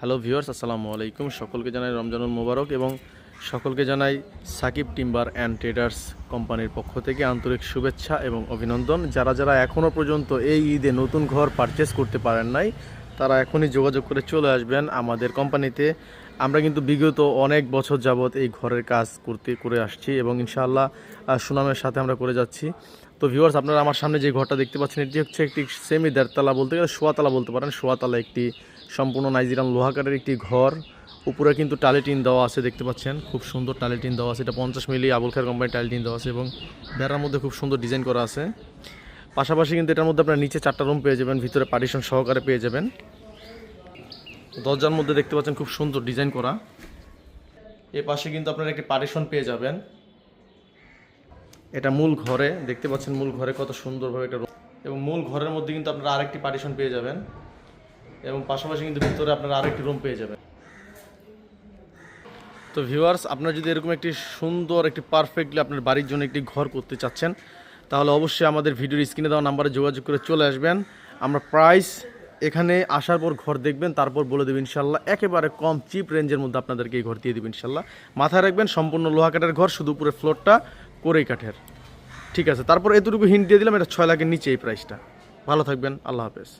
Hello viewers, আসসালামু আলাইকুম। সকলকে জানাই রমজানুল মোবারক এবং সকলকে জানাই সাকিব টিম্বার অ্যান্ড ট্রেডার্স কোম্পানির পক্ষ থেকে আন্তরিক শুভেচ্ছা এবং অভিনন্দন। যারা যারা এখনও পর্যন্ত এই ঈদে নতুন ঘর পারচেস করতে পারেন নাই, তারা এখনই যোগাযোগ করে চলে আসবেন আমাদের কোম্পানিতে। আমরা কিন্তু বিগত অনেক বছর যাবৎ এই ঘরের কাজ করে আসছি এবং ইনশাআল্লাহ সুনামের সাথে আমরা করে যাচ্ছি। তো ভিউয়ার্স, আপনারা আমার সামনে যে ঘরটা দেখতে পাচ্ছেন, এটি হচ্ছে একটি সেমি দেড়তলা, বলতে গেলে শোয়াতলা বলতে পারেন। শোয়াতলা একটি সম্পূর্ণ নাইজেরিয়ান লোহাকারের একটি ঘর। উপরে কিন্তু টালিটিন দেওয়া আছে, দেখতে পাচ্ছেন খুব সুন্দর টালিটিন দেওয়া আছে। এটা 50 মিলি আবুল খায়ের কোম্পানির টালিটিন দেওয়া আছে এবং বেড়ার মধ্যে খুব সুন্দর ডিজাইন করা আছে। পাশাপাশি কিন্তু এটার মধ্যে আপনার নিচে 4টা রুম পেয়ে যাবেন, ভিতরে পার্টিশন সহকারে পেয়ে যাবেন। দরজার মধ্যে দেখতে পাচ্ছেন খুব সুন্দর ডিজাইন করা। এ পাশে কিন্তু আপনারা একটি পার্টিশন পেয়ে যাবেন। এটা মূল ঘরে দেখতে পাচ্ছেন, মূল ঘরে কত সুন্দরভাবে একটা রুম, এবং মূল ঘরের মধ্যে কিন্তু আপনারা আরেকটি পার্টিশন পেয়ে যাবেন এবং পাশাপাশি কিন্তু ভিতরে আপনারা আরেকটি রুম পেয়ে যাবেন। তো ভিউয়ার্স, আপনারা যদি এরকম একটি সুন্দর একটি পারফেক্টলি আপনার বাড়ির জন্য একটি ঘর করতে চাচ্ছেন, তাহলে অবশ্যই আমাদের ভিডিওর স্ক্রিনে দেওয়া নাম্বারে যোগাযোগ করে চলে আসবেন। আমরা প্রাইস এখানে আসার পর ঘর দেখবেন, তারপর বলে দেবেন ইনশাল্লাহ। একেবারে কম চিপ রেঞ্জের মধ্যে আপনাদেরকে এই ঘর দিয়ে দেবেন ইনশাল্লাহ। মাথায় রাখবেন, সম্পূর্ণ লোহা কাঠের ঘর, শুধু উপরে ফ্লোরটা কোরেই কাঠের। ঠিক আছে, তারপর এতটুকু হিন্ট দিয়ে দিলাম, এটা 6 লাখের নিচে এই প্রাইসটা। ভালো থাকবেন, আল্লাহ হাফেজ।